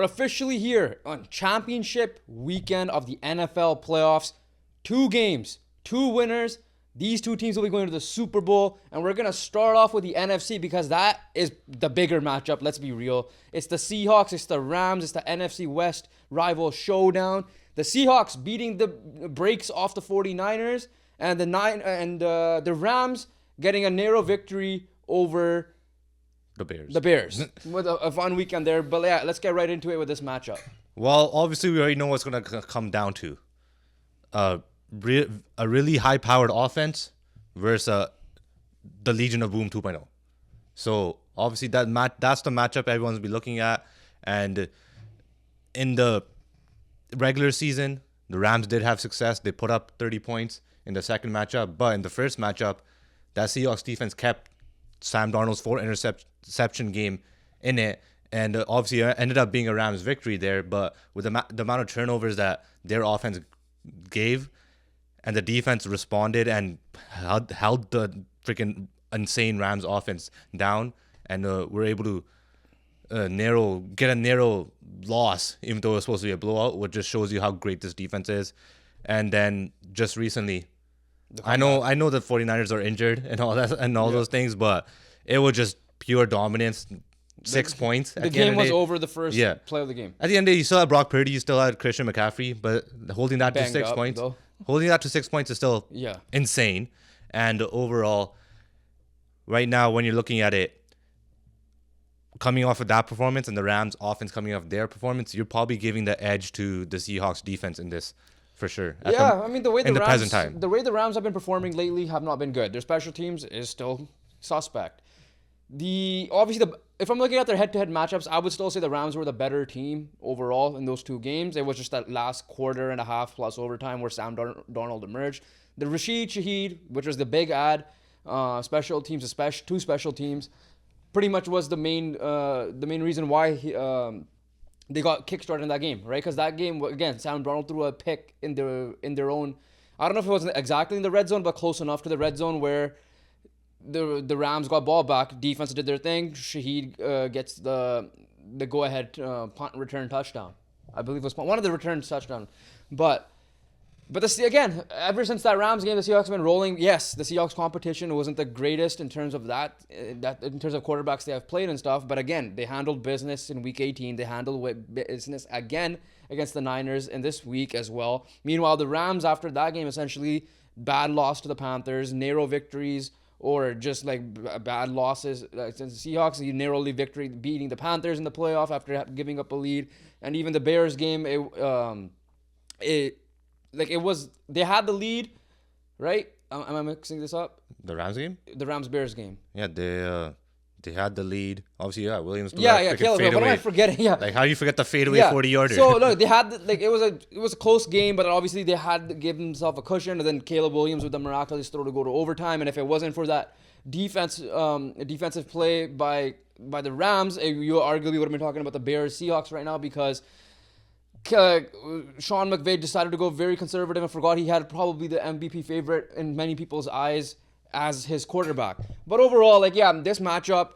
We're officially here on championship weekend of the NFL playoffs. 2 games, 2 winners. These 2 teams will be going to the Super Bowl, and we're going to start off with the NFC because that is the bigger matchup, let's be real. It's the Seahawks, it's the Rams, it's the NFC West rival showdown. The Seahawks beating the brakes off the 49ers, and the Rams getting a narrow victory over The Bears. With a fun weekend there. But yeah, let's get right into it with this matchup. Well, obviously, we already know what's going to come down to. A really high-powered offense versus the Legion of Boom 2.0. So, obviously, that's the matchup everyone's be looking at. And in the regular season, the Rams did have success. They put up 30 points in the second matchup. But in the first matchup, that Seahawks defense kept Sam Darnold's 4 interception game in it, and obviously it ended up being a Rams victory there. But with the amount of turnovers that their offense gave, and the defense responded and held the freaking insane Rams offense down, and were able to get a narrow loss, even though it was supposed to be a blowout, which just shows you how great this defense is. And then just recently, I know the 49ers are injured and all that and all those things, but it was just pure dominance. 6 points. The game was over the first play of the game. At the end of the day, you still had Brock Purdy, you still had Christian McCaffrey, but holding that to 6 points, holding that to 6 points is still insane. And overall, right now, when you're looking at it, coming off of that performance and the Rams offense coming off their performance, you're probably giving the edge to the Seahawks defense in this. For sure. The way the Rams have been performing lately have not been good. Their special teams is still suspect. If I'm looking at their head-to-head matchups, I would still say the Rams were the better team overall in those 2 games. It was just that last quarter and a half plus overtime where Sam Darnold emerged. The Rashid Shaheed, which was the big add, special teams, especially 2 special teams, pretty much was the main reason why they got kickstarted in that game, right? Because that game, again, Sam Darnold threw a pick in their own. I don't know if it wasn't exactly in the red zone, but close enough to the red zone where the Rams got ball back. Defense did their thing. Shaheed gets the go-ahead punt return touchdown. I believe it was one of the return touchdowns. But again, ever since that Rams game, the Seahawks have been rolling. Yes, the Seahawks competition wasn't the greatest in terms of in terms of quarterbacks they have played and stuff. But again, they handled business in Week 18. They handled business again against the Niners in this week as well. Meanwhile, the Rams, after that game, essentially bad loss to the Panthers, narrow victories, or just like bad losses. Since the Seahawks, a narrowly victory, beating the Panthers in the playoff after giving up a lead. And even the Bears game, they had the lead, right? Am I mixing this up? The Rams game? The Rams-Bears game. Yeah, they had the lead. Obviously, Williams. Caleb, what am I forgetting? Yeah. Like, how do you forget the fadeaway 40-yarder? So, look, they had, it was a close game, but obviously they had to give themselves a cushion, and then Caleb Williams with the miraculous throw to go to overtime, and if it wasn't for that defensive play by the Rams, you arguably would have been talking about the Bears-Seahawks right now, because Sean McVay decided to go very conservative and forgot he had probably the MVP favorite in many people's eyes as his quarterback. But overall, this matchup,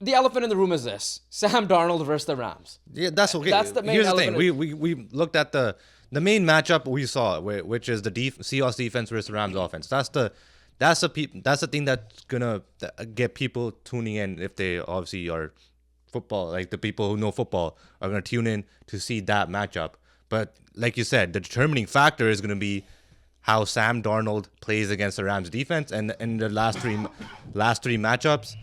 the elephant in the room is this: Sam Darnold versus the Rams. Yeah, that's okay. That's the main Here's the thing. We looked at the main matchup we saw, which is the Seahawks defense versus the Rams offense. That's the thing that's gonna get people tuning in if they obviously are football, like the people who know football are going to tune in to see that matchup. But like you said, the determining factor is going to be how Sam Darnold plays against the Rams defense. And in the last three matchups,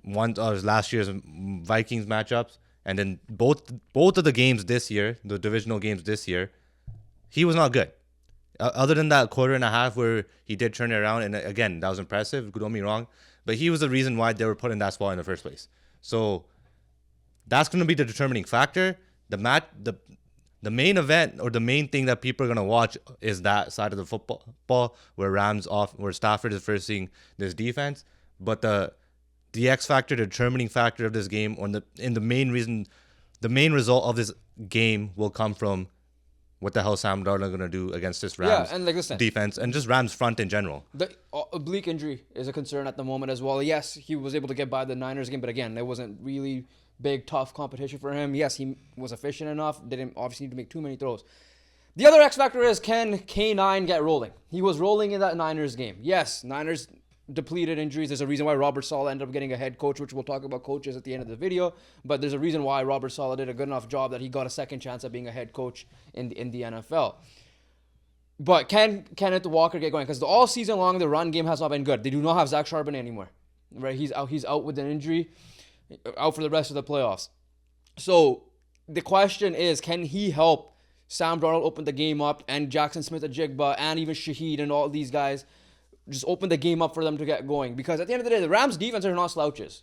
one was last year's Vikings matchups, and then both of the games this year, the divisional games this year, he was not good. Other than that quarter and a half where he did turn it around, and again, that was impressive, don't get me wrong, but he was the reason why they were put in that spot in the first place. So that's going to be the determining factor. The main event, or the main thing that people are going to watch, is that side of the football where Stafford is versing this defense. But the X factor, the determining factor of this game, the main result of this game will come from what the hell Sam Darnold going to do against this Rams defense and just Rams front in general. The oblique injury is a concern at the moment as well. Yes, he was able to get by the Niners game, but again, it wasn't really big, tough competition for him. Yes, he was efficient enough. Didn't obviously need to make too many throws. The other X factor is, can K9 get rolling? He was rolling in that Niners game. Yes, Niners depleted injuries. There's a reason why Robert Saleh ended up getting a head coach, which we'll talk about coaches at the end of the video. But there's a reason why Robert Saleh did a good enough job that he got a second chance at being a head coach in the NFL. But can Kenneth Walker get going? Because all season long, the run game has not been good. They do not have Zach Charbonnet anymore. Right? He's out with an injury, out for the rest of the playoffs. So the question is, can he help Sam Darnold open the game up, and Jackson Smith-Njigba, and even Shaheed and all these guys just open the game up for them to get going? Because at the end of the day, the Rams defense are not slouches.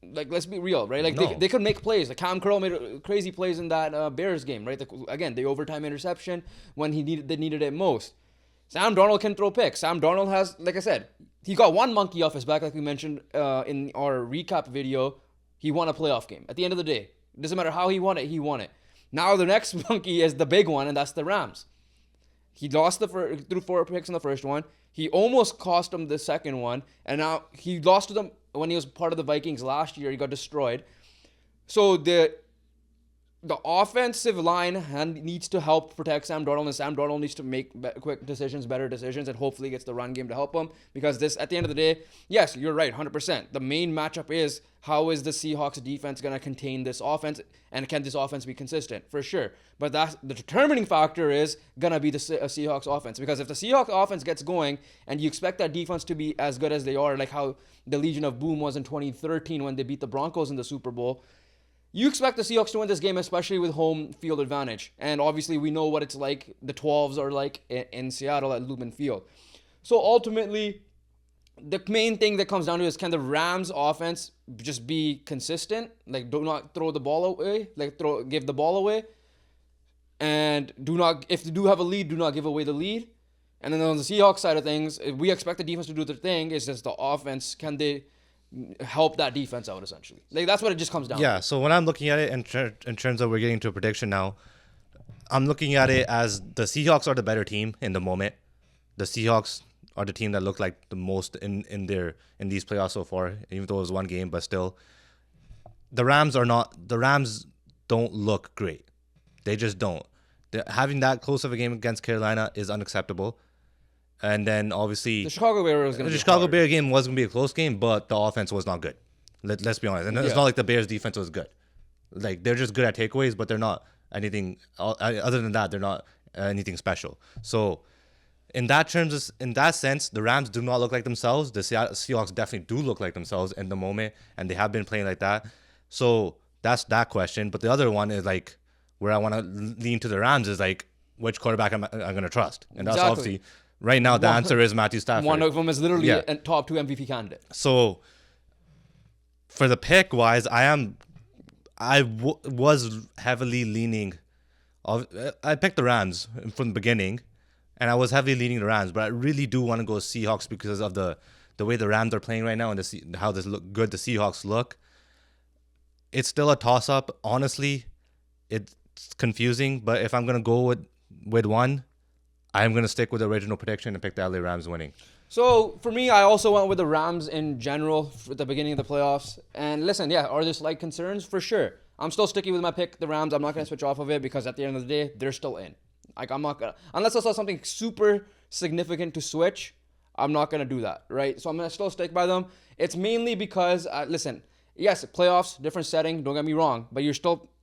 Like, let's be real, right? Like, no. they could make plays. Like, Cam Curl made crazy plays in that Bears game, right? The overtime interception when they needed it most. Sam Darnold can throw picks. Sam Darnold has, like I said, he got one monkey off his back, like we mentioned in our recap video. He won a playoff game. At the end of the day, it doesn't matter how he won it, he won it. Now the next monkey is the big one, and that's the Rams. He lost threw 4 picks in the first one. He almost cost them the second one, and now he lost to them when he was part of the Vikings last year. He got destroyed. So the offensive line needs to help protect Sam Darnold, and Sam Darnold needs to make quick decisions, better decisions, and hopefully gets the run game to help him. Because this, at the end of the day, yes, you're right, 100%. The main matchup is, how is the Seahawks defense going to contain this offense, and can this offense be consistent? For sure. But that's the determining factor is going to be the Seahawks offense. Because if the Seahawks offense gets going, and you expect that defense to be as good as they are, like how the Legion of Boom was in 2013 when they beat the Broncos in the Super Bowl, you expect the Seahawks to win this game, especially with home field advantage. And obviously, we know what it's like, the 12s are like in Seattle at Lumen Field. So ultimately, the main thing that comes down to is, can the Rams offense just be consistent? Like, do not throw the ball away. Give the ball away. And if they do have a lead, do not give away the lead. And then on the Seahawks side of things, if we expect the defense to do their thing. It's just the offense, can they help that defense out, essentially? Like, that's what it just comes down to. Yeah, so when I'm looking at it in terms of, we're getting to a prediction now, I'm looking at it as the Seahawks are the better team in the moment. The Seahawks are the team that look like the most in these playoffs so far, even though it was one game, but still. The Rams don't look great. They just don't. Having that close of a game against Carolina is unacceptable. And then obviously the Chicago Bear game was going to be a close game, but the offense was not good. Let's be honest. And it's not like the Bears defense was good. Like, they're just good at takeaways, but they're not anything other than that. They're not anything special. So in that sense, the Rams do not look like themselves. The Seahawks definitely do look like themselves in the moment, and they have been playing like that. So that's that question. But the other one is, like, where I want to lean to the Rams is, like, which quarterback I'm going to trust. And that's obviously, right now, the answer is Matthew Stafford. One of them is literally a top 2 MVP candidate. So for the pick wise, I was heavily leaning. I picked the Rams from the beginning, and I was heavily leaning the Rams, but I really do want to go Seahawks because of the way the Rams are playing right now and how good the Seahawks look. It's still a toss-up. Honestly, it's confusing, but if I'm going to go with one, I'm going to stick with the original prediction and pick the LA Rams winning. So, for me, I also went with the Rams in general at the beginning of the playoffs. And listen, are there slight concerns? For sure. I'm still sticking with my pick, the Rams. I'm not going to switch off of it because at the end of the day, they're still in. Like, I'm not going to, unless I saw something super significant to switch, I'm not going to do that, right? So I'm going to still stick by them. It's mainly because, listen, yes, playoffs, different setting, don't get me wrong, but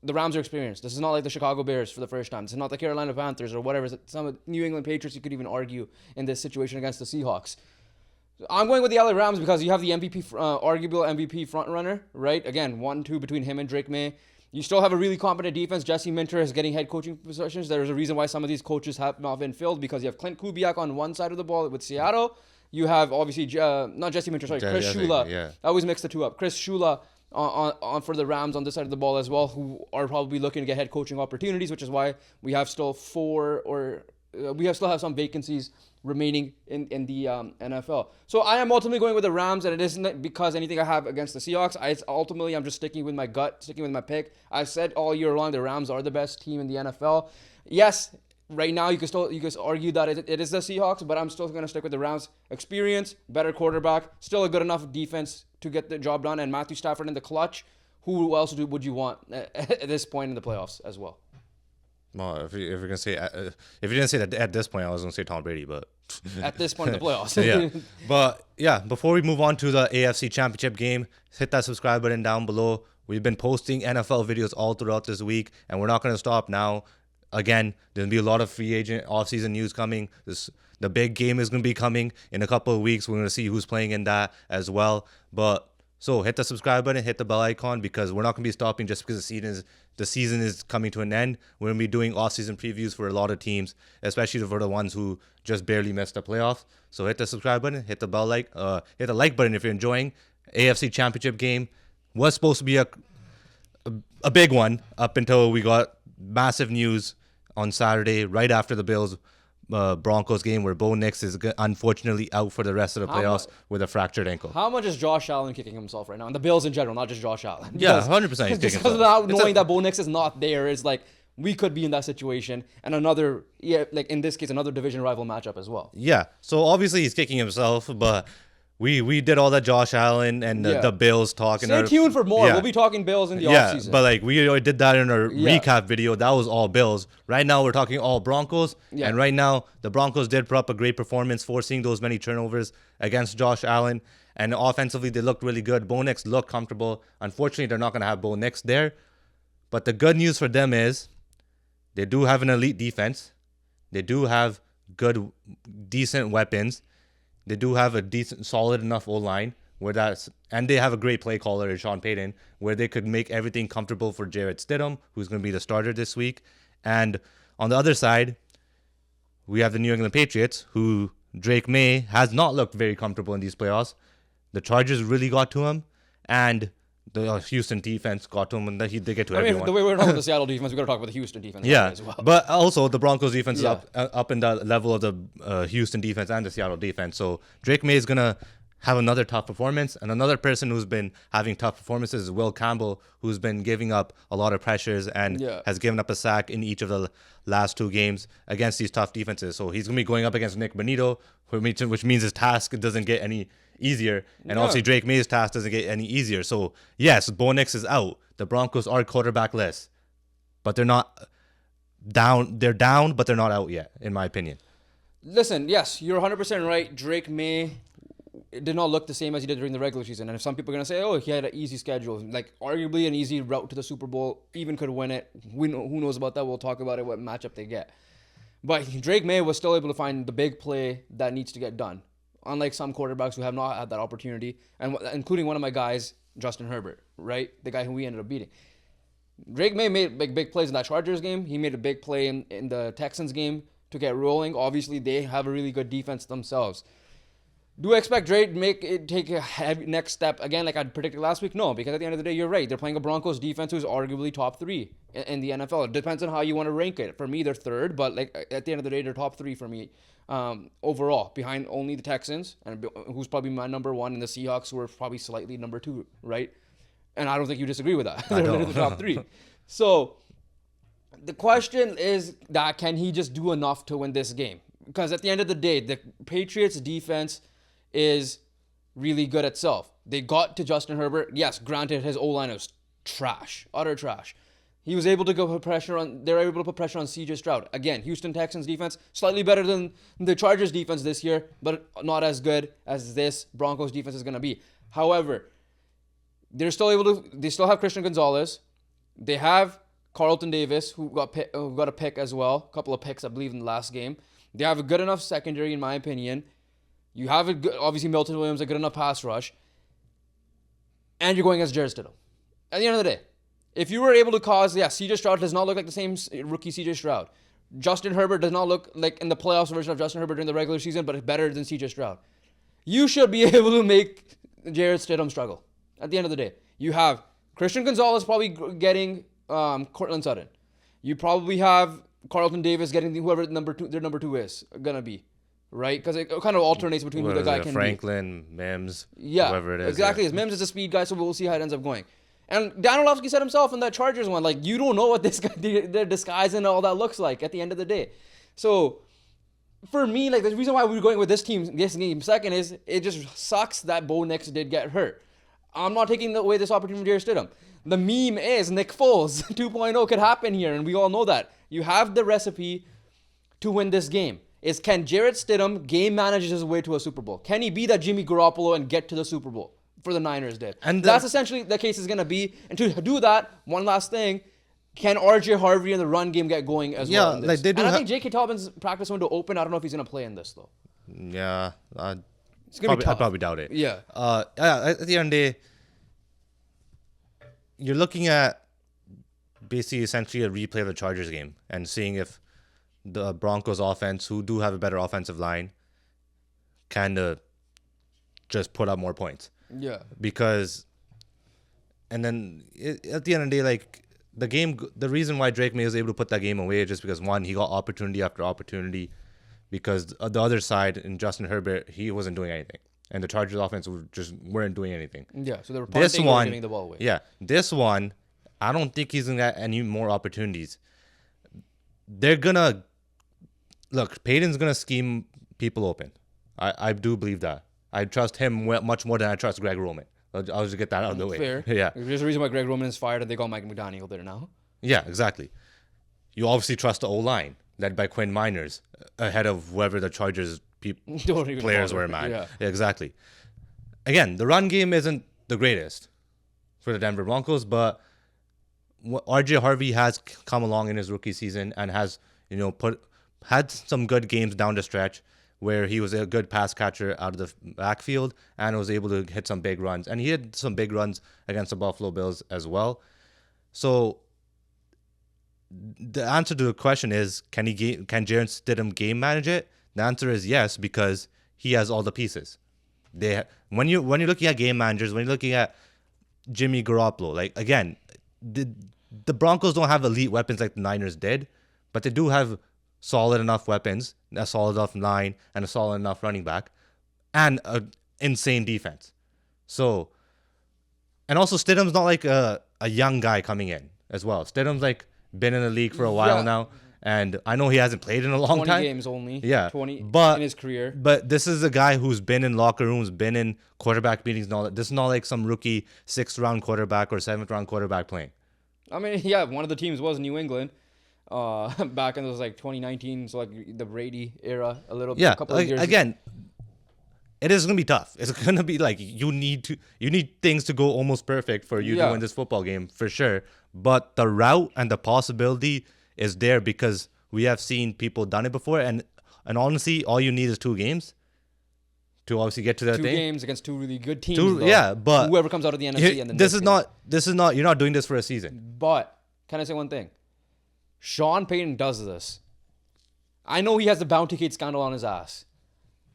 the Rams are experienced. This is not like the Chicago Bears for the first time. This is not the Carolina Panthers or whatever. Some New England Patriots you could even argue in this situation against the Seahawks. I'm going with the LA Rams because you have the arguable MVP frontrunner, right? Again, 1-2 between him and Drake May. You still have a really competent defense. Jesse Minter is getting head coaching positions. There's a reason why some of these coaches have not been filled, because you have Clint Kubiak on one side of the ball with Seattle. You have obviously not Jesse Minter, sorry, Chris Shula. Yeah. I always mix the two up. Chris Shula on for the Rams on this side of the ball as well, who are probably looking to get head coaching opportunities, which is why we have still have some vacancies remaining in the NFL. So I am ultimately going with the Rams, and it isn't because anything I have against the Seahawks. I'm just sticking with my gut, sticking with my pick. I've said all year long the Rams are the best team in the NFL. Yes, right now you can argue that it is the Seahawks, but I'm still going to stick with the Rams. Experience, better quarterback, still a good enough defense to get the job done, and Matthew Stafford in the clutch, who else would you want at this point in the playoffs as well? Well, if you're gonna say if you didn't say that at this point, I was gonna say Tom Brady, but at this point in the playoffs. Yeah, but yeah, before we move on to the AFC Championship game, hit that subscribe button down below. We've been posting NFL videos all throughout this week, and we're not gonna stop now. Again, there'll be a lot of free agent offseason news coming. The big game is gonna be coming in a couple of weeks. We're gonna see who's playing in that as well. But so hit the subscribe button, hit the bell icon, because we're not gonna be stopping just because the season is coming to an end. We're gonna be doing off-season previews for a lot of teams, especially for the ones who just barely missed the playoffs. So hit the subscribe button, hit the hit the like button if you're enjoying. AFC Championship game was supposed to be a big one up until we got massive news on Saturday right after the Bills Broncos game, where Bo Nix is unfortunately out for the rest of the playoffs with a fractured ankle. How much is Josh Allen kicking himself right now? And the Bills in general, not just Josh Allen. Yeah, 100% he's kicking himself. Because knowing that Bo Nix is not there is like, we could be in that situation, and another, like in this case, another division rival matchup as well. Yeah, so obviously he's kicking himself, but we did all that Josh Allen and the Bills talk. Stay tuned for more. We'll be talking Bills in the offseason. Yeah, but like we already did that in our recap video. That was all Bills. Right now we're talking all Broncos. Yeah. And right now the Broncos did put up a great performance, forcing those many turnovers against Josh Allen. And offensively they looked really good. Bo Nix looked comfortable. Unfortunately, they're not going to have Bo Nix there. But the good news for them is they do have an elite defense. They do have good, decent weapons. They do have a decent, solid enough O-line and they have a great play caller, Sean Payton, where they could make everything comfortable for Jarrett Stidham, who's going to be the starter this week. And on the other side, we have the New England Patriots, who Drake May has not looked very comfortable in these playoffs. The Chargers really got to him, and the Houston defense got to him, and they get to everyone. The way we're talking about the Seattle defense, we got to talk about the Houston defense as well. But also the Broncos defense is up in the level of the Houston defense and the Seattle defense. So Drake May is going to have another tough performance. And another person who's been having tough performances is Will Campbell, who's been giving up a lot of pressures and has given up a sack in each of the last two games against these tough defenses. So he's going to be going up against Nick Bonito, which means his task doesn't get any easier, and obviously Drake May's task doesn't get any easier. So yes, Bo Nix is out. The Broncos are quarterbackless, but they're not down. They're down, but they're not out yet, in my opinion. Listen, yes, you're 100% right. Drake May did not look the same as he did during the regular season. And if some people are gonna say, "Oh, he had an easy schedule," like arguably an easy route to the Super Bowl, even could win it. Who knows about that? We'll talk about it. What matchup they get. But Drake May was still able to find the big play that needs to get done. Unlike some quarterbacks who have not had that opportunity, and including one of my guys, Justin Herbert, right? The guy who we ended up beating. Drake May made big plays in that Chargers game. He made a big play in the Texans game to get rolling. Obviously, they have a really good defense themselves. Do I expect Drake to take a heavy next step again like I predicted last week? No, because at the end of the day, you're right. They're playing a Broncos defense who's arguably top 3 in the NFL. It depends on how you want to rank it. For me, they're third, but like at the end of the day, they're top 3 for me overall, behind only the Texans, and who's probably my number 1, and the Seahawks, who are probably slightly number 2, right? And I don't think you disagree with that. They're the top 3. So the question is that can he just do enough to win this game? Because at the end of the day, the Patriots defense is really good itself. They got to Justin Herbert. Yes, granted, his O-line is trash, utter trash. He was able to put pressure on. They're able to put pressure on C.J. Stroud. Again, Houston Texans defense slightly better than the Chargers defense this year, but not as good as this Broncos defense is going to be. However, they're still able to. They still have Christian Gonzalez. They have Carlton Davis, who got a pick as well, a couple of picks, I believe, in the last game. They have a good enough secondary, in my opinion. You have obviously Milton Williams, a good enough pass rush, and you're going against Jarrett Stidham. At the end of the day, if you were able to C.J. Stroud does not look like the same rookie C.J. Stroud. Justin Herbert does not look like in the playoffs version of Justin Herbert during the regular season, but better than C.J. Stroud. You should be able to make Jarrett Stidham struggle. At the end of the day, you have Christian Gonzalez probably getting Courtland Sutton. You probably have Carlton Davis getting whoever their number 2 is gonna be. Right? Because it kind of alternates between who the guy can Franklin, be. Mims, whoever it is. Exactly. Yeah. Mims is a speed guy, so we'll see how it ends up going. And Dan Orlovsky said himself in that Chargers one, like, you don't know what this guy, their disguise and all that looks like at the end of the day. So, for me, like, the reason why we're going with this game second is it just sucks that Bo Nix did get hurt. I'm not taking away this opportunity from Jarrett Stidham. The meme is Nick Foles 2.0 could happen here, and we all know that. You have the recipe to win this game. Can Jarrett Stidham game manage his way to a Super Bowl? Can he be that Jimmy Garoppolo and get to the Super Bowl for the Niners did? And that's essentially the case is going to be. And to do that, one last thing, can RJ Harvey and the run game get going as well? In this? Like they do. And I think J.K. Dobbins' practice window open. I don't know if he's going to play in this though. Yeah, it's gonna be tough. I probably doubt it. Yeah. At the end of the day, you're looking at basically essentially a replay of the Chargers game and seeing if the Broncos offense, who do have a better offensive line, kind of just put up more points. Yeah. Because, and then at the end of the day, like the reason why Drake May was able to put that game away is just because one, he got opportunity after opportunity, because the other side in Justin Herbert, he wasn't doing anything. And the Chargers offense weren't doing anything. Yeah, so they were punting or giving the ball away. Yeah, this one, I don't think he's going to get any more opportunities. They're going to... Look, Peyton's going to scheme people open. I do believe that. I trust him much more than I trust Greg Roman. I'll just get that out of the way. Fair. Yeah. There's a reason why Greg Roman is fired and they got Mike McDaniel there now. Yeah, exactly. You obviously trust the O-line, led by Quinn Miners, ahead of whoever the Chargers players were, man. Yeah, exactly. Again, the run game isn't the greatest for the Denver Broncos, but RJ Harvey has come along in his rookie season and has, had some good games down the stretch where he was a good pass catcher out of the backfield and was able to hit some big runs. And he had some big runs against the Buffalo Bills as well. So the answer to the question is, can Jarrett Stidham game manage it? The answer is yes, because he has all the pieces. When you're looking at game managers, when you're looking at Jimmy Garoppolo, like again, the Broncos don't have elite weapons like the Niners did, but they do have solid enough weapons, a solid enough line, and a solid enough running back, and an insane defense. So, and also Stidham's not like a young guy coming in as well. Stidham's like been in the league for a while now. And I know he hasn't played in a long 20 time. 20 games only. Yeah. 20 in his career. But this is a guy who's been in locker rooms, been in quarterback meetings and all that. This is not like some rookie 6th-round quarterback or 7th-round quarterback playing. I mean, yeah, one of the teams was New England back in those like 2019, so like the Brady era a little bit. Yeah, a couple of years. Again, it is going to be tough. It's going to be like you need things to go almost perfect for you to win this football game for sure. But the route and the possibility is there because we have seen people done it before, and honestly, all you need is 2 games to obviously get to that thing. 2 games against 2 really good teams. But whoever comes out of the NFC and then this is not. You're not doing this for a season. But can I say one thing? Sean Payton does this. I know he has the Bounty Gate scandal on his ass,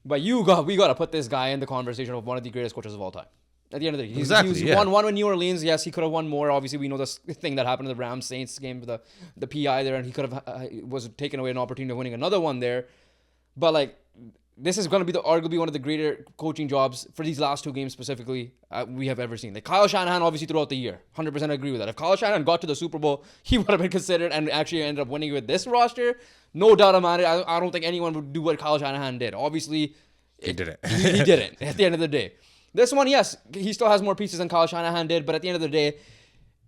but we got to put this guy in the conversation of one of the greatest coaches of all time. At the end of the day, he's won one with New Orleans. Yes, he could have won more. Obviously, we know this thing that happened in the Rams Saints game with the PI there, and he could have was taken away an opportunity of winning another one there. But like, this is going to be arguably one of the greater coaching jobs for these last 2 games specifically we have ever seen. Like Kyle Shanahan, obviously throughout the year, 100% agree with that. If Kyle Shanahan got to the Super Bowl, he would have been considered and actually ended up winning with this roster. No doubt about it. I don't think anyone would do what Kyle Shanahan did. Obviously, he didn't. He didn't. At the end of the day. This one, yes, he still has more pieces than Kyle Shanahan did, but at the end of the day,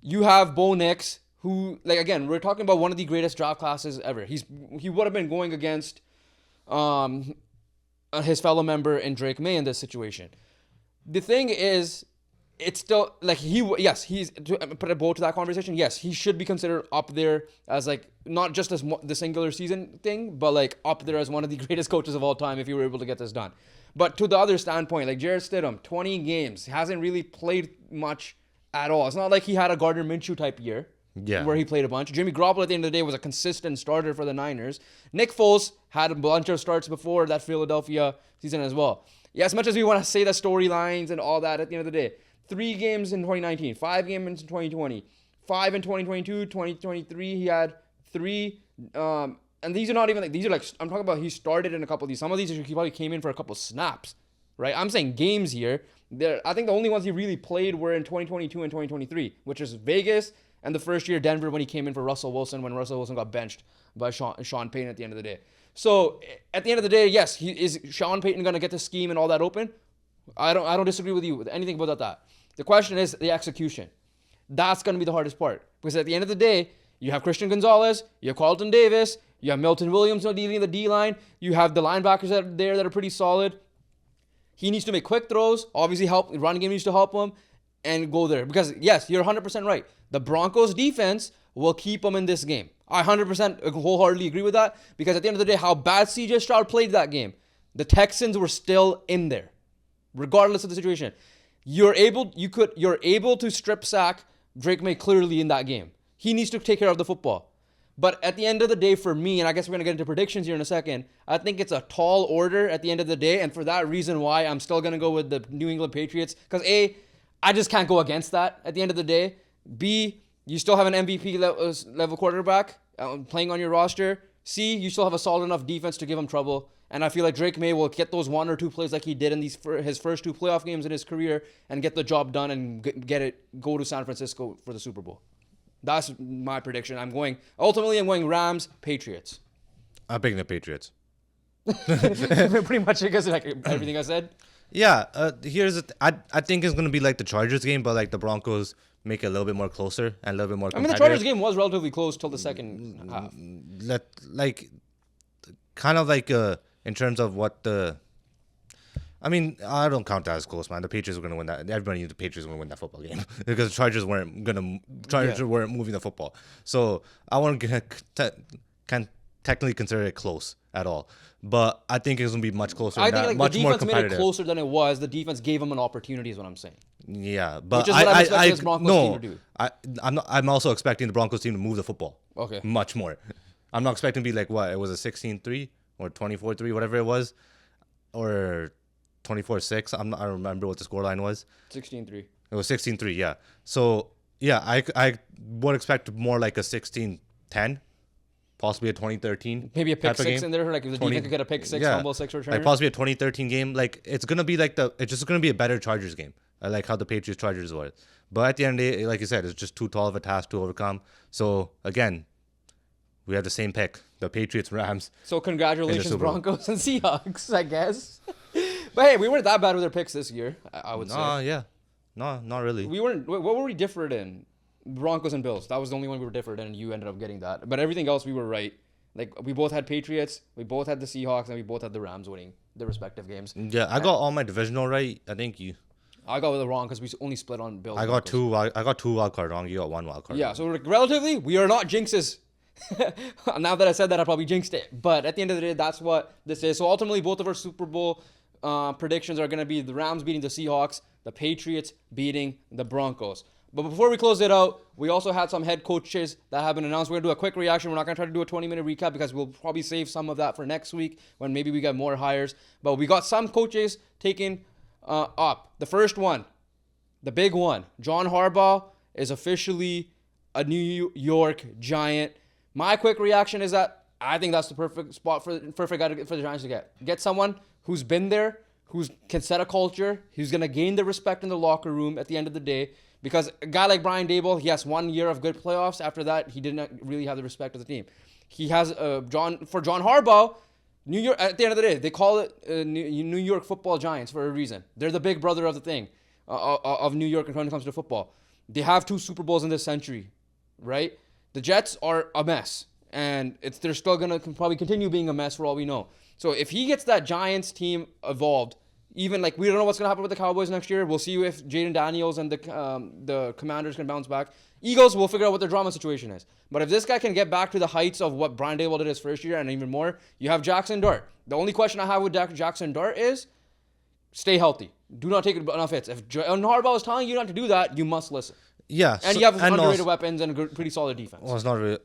you have Bo Nix, who, like, again, we're talking about one of the greatest draft classes ever. He would have been going against his fellow member in Drake May in this situation. The thing is, it's still, like, he's, to put a bow to that conversation, yes, he should be considered up there as, like, not just as the singular season thing, but, like, up there as one of the greatest coaches of all time if he were able to get this done. But to the other standpoint, like Jarrett Stidham, 20 games, hasn't really played much at all. It's not like he had a Gardner Minshew type year where he played a bunch. Jimmy Garoppolo at the end of the day was a consistent starter for the Niners. Nick Foles had a bunch of starts before that Philadelphia season as well. Yeah, as much as we want to say the storylines and all that at the end of the day, 3 games in 2019, 5 games in 2020, 5 in 2022, 2023, he had 3. And these are not even like, these are like, I'm talking about he started in a couple of these. Some of these he probably came in for a couple of snaps, right? I'm saying games here. I think the only ones he really played were in 2022 and 2023, which is Vegas and the first year Denver when he came in for Russell Wilson when Russell Wilson got benched by Sean Payton at the end of the day. So at the end of the day, yes, is Sean Payton going to get the scheme and all that open? I don't disagree with you with anything about that. The question is the execution. That's going to be the hardest part. Because at the end of the day, you have Christian Gonzalez, you have Carlton Davis, you have Milton Williams leading the D-line, you have the linebackers that are pretty solid. He needs to make quick throws, obviously help, running game needs to help him, and go there. Because, yes, you're 100% right. The Broncos defense will keep him in this game. I 100% wholeheartedly agree with that, because at the end of the day, how bad CJ Stroud played that game, the Texans were still in there, regardless of the situation. You're able to strip sack Drake May clearly in that game. He needs to take care of the football. But at the end of the day, for me, and I guess we're going to get into predictions here in a second, I think it's a tall order at the end of the day. And for that reason why I'm still going to go with the New England Patriots. Because A, I just can't go against that at the end of the day. B, you still have an MVP level quarterback playing on your roster. C, you still have a solid enough defense to give him trouble. And I feel like Drake May will get those 1 or 2 plays like he did in his first 2 playoff games in his career and get the job done and go to San Francisco for the Super Bowl. That's my prediction. I'm going Rams, Patriots. I'm picking the Patriots. Pretty much because like everything I said. Yeah, I think it's gonna be like the Chargers game, but like the Broncos make it a little bit more closer and a little bit more competitive. The Chargers game was relatively close till the second half. In terms of what the... I mean, I don't count that as close, man. The Patriots were going to win that. Everybody knew the Patriots were going to win that football game because the Chargers weren't moving the football. So I can't technically consider it close at all. But I think it's going to be much closer. I think much the defense made it closer than it was. The defense gave them an opportunity, is what I'm saying. Yeah, but which is what I'm expecting this Broncos team to do. I'm also expecting the Broncos team to move the football. Okay. Much more. I'm not expecting to be like what it was a 16-3 or 24-3, whatever it was, or 24-6. I don't remember what the scoreline was. 16-3. It was 16-3, yeah. So, yeah, I would expect more like a 16-10, possibly a 2013. Maybe a pick six in there, like if the defense could get a pick six, fumble six return. Like possibly a 2013 game. Like it's gonna be like it's just gonna be a better Chargers game. I like how the Patriots Chargers were. But at the end of the day, like you said, it's just too tall of a task to overcome. So again, we have the same pick, the Patriots Rams. So congratulations, Broncos and Seahawks, I guess. But hey, we weren't that bad with our picks this year, I would say. Yeah. No, not really. We weren't. What were we different in? Broncos and Bills. That was the only one we were different in, and you ended up getting that. But everything else, we were right. Like, we both had Patriots, we both had the Seahawks, and we both had the Rams winning their respective games. Yeah, I got all my divisional right. I think you... I got it wrong because we only split on Bills. I got two wild card wrong. You got one wild card wrong. So relatively, we are not jinxes. Now that I said that, I probably jinxed it. But at the end of the day, that's what this is. So ultimately, both of our Super Bowl predictions are going to be the Rams beating the Seahawks, the Patriots beating the Broncos. But before we close it out, we also had some head coaches that have been announced. We're going to do a quick reaction. We're not going to try to do a 20-minute recap because we'll probably save some of that for next week when maybe we get more hires. But we got some coaches taken up. The first one, the big one, John Harbaugh is officially a New York Giant. My quick reaction is that I think that's the perfect spot for the Giants to get someone who's been there, who can set a culture, who's going to gain the respect in the locker room at the end of the day. Because a guy like Brian Daboll, he has 1 year of good playoffs. After that, he didn't really have the respect of the team. He has John Harbaugh, New York. At the end of the day, they call it New York Football Giants for a reason. They're the big brother of the thing of New York when it comes to football. They have 2 Super Bowls in this century, right? The Jets are a mess, and they're still gonna probably continue being a mess for all we know. So if he gets that Giants team evolved. Even like we don't know what's gonna happen with the Cowboys next year. We'll see if Jaden Daniels and the Commanders can bounce back. Eagles, we'll figure out what their drama situation is. But if this guy can get back to the heights of what Brian Daboll did his first year and even more, you have Jackson Dart. The only question I have with Jackson Dart is stay healthy. Do not take enough hits. If John Harbaugh is telling you not to do that, you must listen. Yeah, and you have underrated weapons and a pretty solid defense. Well, it's not really.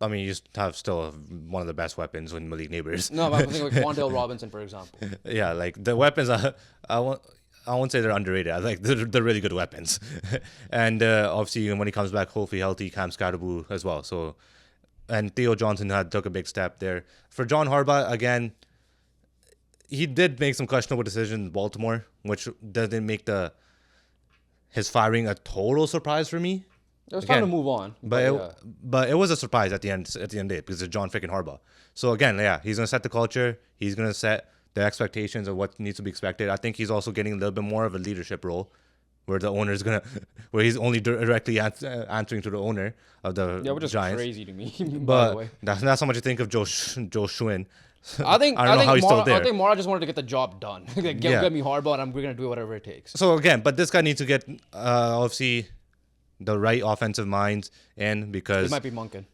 I mean, you have still one of the best weapons in Malik Neighbors. No, but I'm thinking like Wan'Dale Robinson, for example. Yeah, like the weapons, I won't say they're underrated. I think they're really good weapons. And obviously, when he comes back, hopefully healthy, Cam Scatterbo as well. So, and Theo Johnson took a big step there. For John Harbaugh, again, he did make some questionable decisions in Baltimore, which doesn't make his firing a total surprise for me. It was time to move on. But it was a surprise at the end of the day because it's John freaking Harbaugh. So again, yeah, he's going to set the culture. He's going to set the expectations of what needs to be expected. I think he's also getting a little bit more of a leadership role, where the owner's gonna, where he's only directly answering to the owner of the which is Giants. crazy to me. By the But way, that's how much you think of Joe Schwinn. I think I don't know how he's still there. I think Mara just wanted to get the job done. Get me Harbaugh, and we're gonna do whatever it takes. So again, but this guy needs to get obviously the right offensive minds in, because It might be Monken,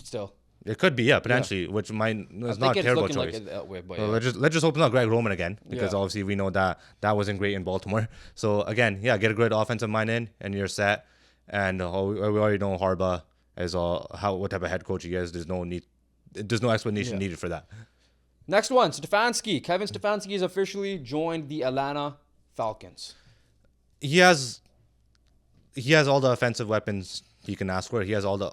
still. it could be potentially, which might is not a terrible choice. Like that way, but So let's just hope it's not Greg Roman again, because Yeah. obviously we know that wasn't great in Baltimore. So again, get a great offensive mind in, and you're set. And we already know Harbaugh is what type of head coach he is. There's no explanation needed for that. Next one, Stefanski. Kevin Stefanski has officially joined the Atlanta Falcons. He has all the offensive weapons he can ask for. He has all the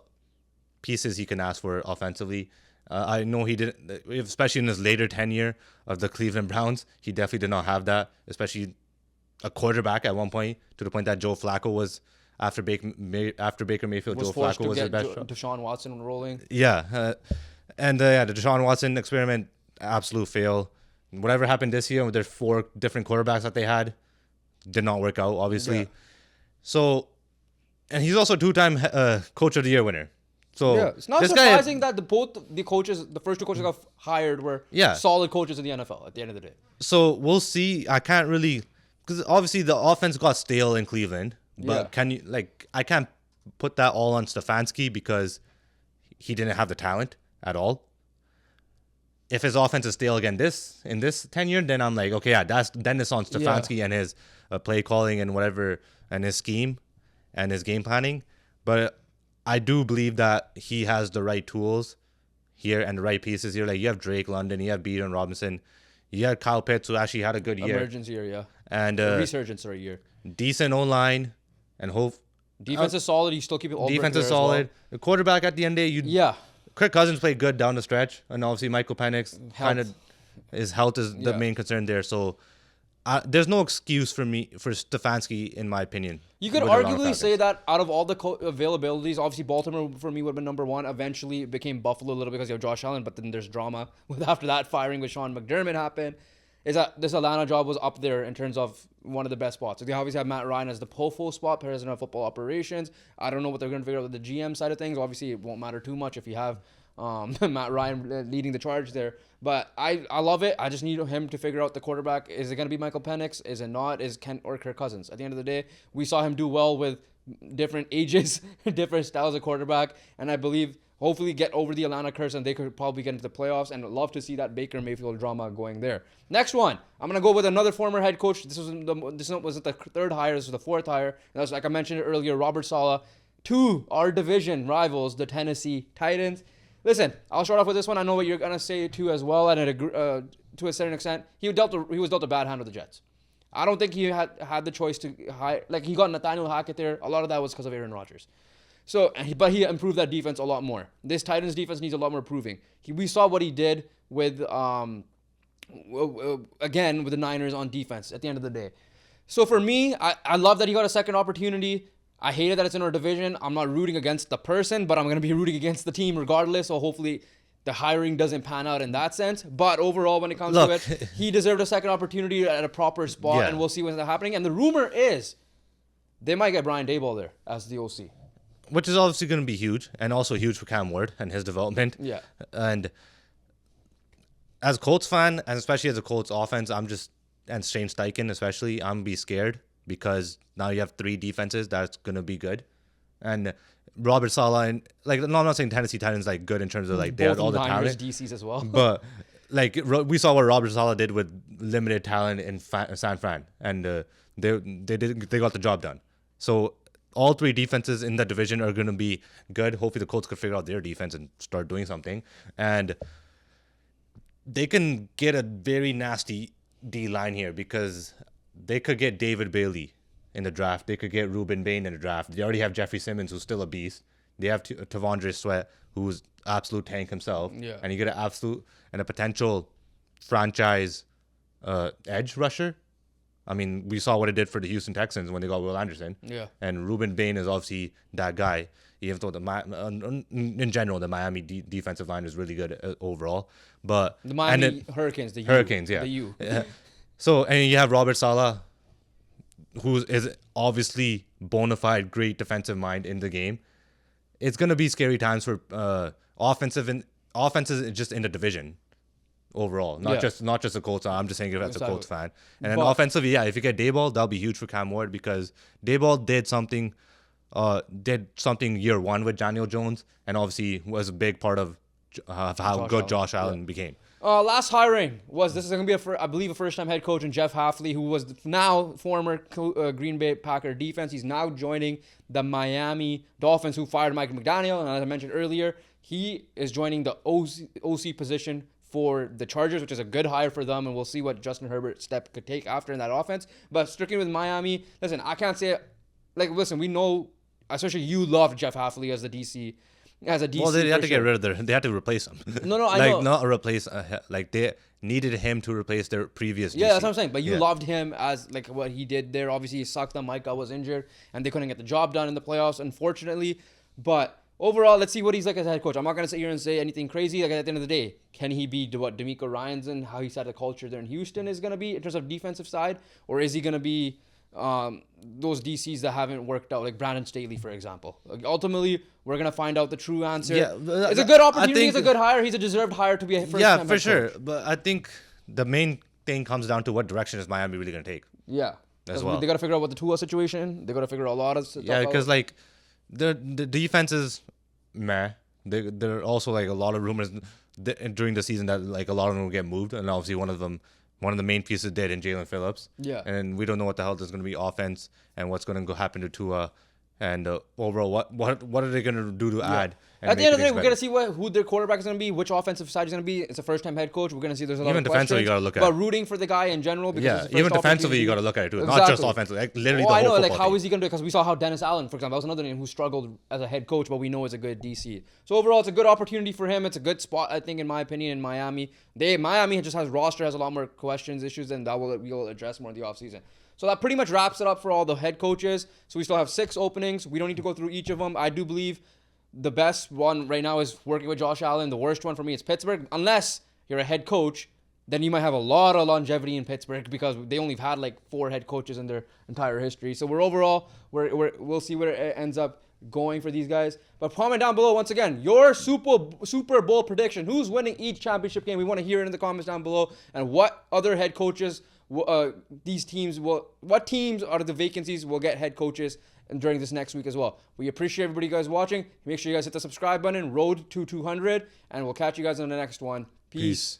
pieces he can ask for offensively. I know he didn't, especially in his later tenure of the Cleveland Browns, he definitely did not have that, especially a quarterback at one point, to the point that Joe Flacco was, after Baker Mayfield, Joe Flacco was his best shot. Deshaun Watson rolling. Yeah. The Deshaun Watson experiment, absolute fail. Whatever happened this year with their 4 different quarterbacks that they had, did not work out, obviously. Yeah. So, and he's also a 2-time Coach of the Year winner. So it's not surprising that the first 2 coaches got hired were solid coaches in the NFL at the end of the day. So we'll see. I can't really, because obviously the offense got stale in Cleveland. But I can't put that all on Stefanski, because he didn't have the talent at all. If his offense is stale again in this tenure, then I'm like, okay, then it's on Stefanski and his play calling and whatever, and his scheme and his game planning. But I do believe that he has the right tools here and the right pieces here. Like, you have Drake London, you have Bijan Robinson, you have Kyle Pitts, who actually had a good year. Emergence year, yeah. And resurgence or a year. Decent O-line, and hope. Defense is solid. You still keep it all. Defense is solid. Well. The quarterback at the end of the day, Kirk Cousins played good down the stretch, and obviously Michael Penix his health is the main concern there. So there's no excuse for Stefanski, in my opinion. You could arguably say that out of all the availabilities, obviously Baltimore for me would have been number 1. Eventually it became Buffalo a little because you have Josh Allen, but then there's drama after that firing with Sean McDermott happened. Is that this Atlanta job was up there in terms of one of the best spots. They obviously have Matt Ryan as the POFO spot, President of Football Operations. I don't know what they're going to figure out with the GM side of things. Obviously, it won't matter too much if you have Matt Ryan leading the charge there. But I love it. I just need him to figure out the quarterback. Is it going to be Michael Penix? Is it not? Is Kent or Kirk Cousins? At the end of the day, we saw him do well with different ages, different styles of quarterback. And I believe hopefully get over the Atlanta curse, and they could probably get into the playoffs, and I'd love to see that Baker Mayfield drama going there. Next one, I'm going to go with another former head coach. This wasn't the 3rd hire, this was the 4th hire. And that's, like I mentioned earlier, Robert Saleh, to our division rivals, the Tennessee Titans. Listen, I'll start off with this one. I know what you're going to say too as well, and to a certain extent. He was dealt a bad hand with the Jets. I don't think he had the choice to hire. Like, he got Nathaniel Hackett there. A lot of that was because of Aaron Rodgers. So, but he improved that defense a lot more. This Titans defense needs a lot more improving. We saw what he did with, again, with the Niners on defense at the end of the day. So for me, I love that he got a second opportunity. I hated that it's in our division. I'm not rooting against the person, but I'm going to be rooting against the team regardless. So hopefully the hiring doesn't pan out in that sense. But overall, when it comes to it, he deserved a second opportunity at a proper spot, and we'll see what's happening. And the rumor is they might get Brian Daboll there as the OC. Which is obviously going to be huge, and also huge for Cam Ward and his development. Yeah. And as a Colts fan, and especially as a Colts offense, and Shane Steichen especially, I'm going to be scared, because now you have 3 defenses that's going to be good. And Robert Saleh, and I'm not saying Tennessee Titans like good in terms of like they had all the talent. DCs as well. But like we saw what Robert Saleh did with limited talent in San Fran, and they got the job done. So all 3 defenses in the division are going to be good. Hopefully the Colts could figure out their defense and start doing something. And they can get a very nasty D-line here, because they could get David Bailey in the draft. They could get Reuben Bain in the draft. They already have Jeffrey Simmons, who's still a beast. They have Tavondre Sweat, who's absolute tank himself. Yeah. And you get an absolute and a potential franchise edge rusher. I mean, we saw what it did for the Houston Texans when they got Will Anderson. Yeah. And Reuben Bain is obviously that guy, even though in general, the Miami defensive line is really good overall. But the Miami Hurricanes, the U. Hurricanes, yeah. The U. Yeah. So, and you have Robert Saleh, who is obviously bona fide great defensive mind in the game, it's gonna be scary times for offenses just in the division overall, not just the Colts. I'm just saying it as a Colts fan. And then offensively, if you get Daboll, that'll be huge for Cam Ward because Daboll did something year one with Daniel Jones, and obviously was a big part of how good Josh Allen became. Last hiring was this is going to be I believe a first-time head coach in Jeff Hafley, who was now former Green Bay Packer defense. He's now joining the Miami Dolphins, who fired Mike McDaniel, and as I mentioned earlier, he is joining the OC position for the Chargers, which is a good hire for them, and we'll see what Justin Herbert's step could take after in that offense. But sticking with Miami, listen, I can't say listen, we know, especially you loved Jeff Hafley as the DC. As a DC, well, they had to get rid of they had to replace him. No, I know. Not replace. They needed him to replace their previous DC. Yeah, that's what I'm saying. But you loved him as what he did there. Obviously, he sucked. That Micah was injured, and they couldn't get the job done in the playoffs, unfortunately. But overall, let's see what he's like as a head coach. I'm not gonna sit here and say anything crazy. At the end of the day, can he be what DeMeco Ryans and how he set the culture there in Houston is gonna be in terms of defensive side, or is he gonna be those DCs that haven't worked out, like Brandon Staley, for example? Ultimately, we're going to find out the true answer. Yeah, it's a good opportunity. It's a good hire. He's a deserved hire to be a first-time head coach. Yeah, for sure. But I think the main thing comes down to what direction is Miami really going to take. Yeah. As well. They got to figure out what the Tua situation. They got to figure out a lot of stuff. Yeah, because the defense is meh. There are also a lot of rumors during the season that a lot of them will get moved, and obviously one of the main pieces did in Jalen Phillips. Yeah. And we don't know what the hell there's going to be offense and what's going to happen to Tua. And overall, what are they going to do to add? At the end of the day, we're going to see who their quarterback is going to be, which offensive side is going to be. It's a first-time head coach. We're going to see there's a lot of questions. Even defensively, you got to look at it. But rooting for the guy in general. Because even defensively, you got to look at it too. Exactly. Not just offensively. Literally the whole football how is he going to do it? Because we saw how Dennis Allen, for example, that was another name who struggled as a head coach, but we know is a good DC. So overall, it's a good opportunity for him. It's a good spot, I think, in my opinion, in Miami. Miami just has a lot more questions, issues, and that we'll address more in the offseason. So that pretty much wraps it up for all the head coaches. So we still have 6 openings. We don't need to go through each of them. I do believe the best one right now is working with Josh Allen. The worst one for me is Pittsburgh. Unless you're a head coach, then you might have a lot of longevity in Pittsburgh because they only have had 4 head coaches in their entire history. So we'll see where it ends up going for these guys. But comment down below once again your Super Bowl prediction. Who's winning each championship game? We want to hear it in the comments down below. And what other head coaches these teams what teams are the vacancies will get head coaches and during this next week as well. We appreciate everybody guys watching. Make sure you guys hit the subscribe button. Road to 200, and we'll catch you guys on the next one. Peace.